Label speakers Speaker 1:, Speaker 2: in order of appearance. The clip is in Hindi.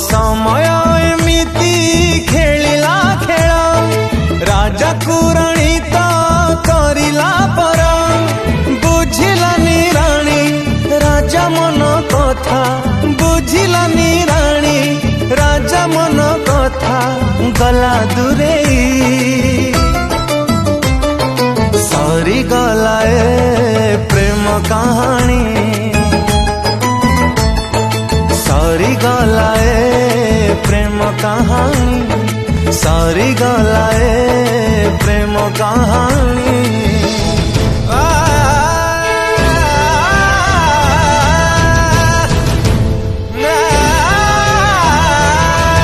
Speaker 1: समय एमिति खेलिला खेल राजा कुराणी तो करिला पर बुझिलानी राणी राजा मन कथा बुझिलानी राणी राजा मन कथा गला दूरे सरी गला प्रेम कहानी सरी गला प्रेम कहानी सरी गला प्रेम कहानी।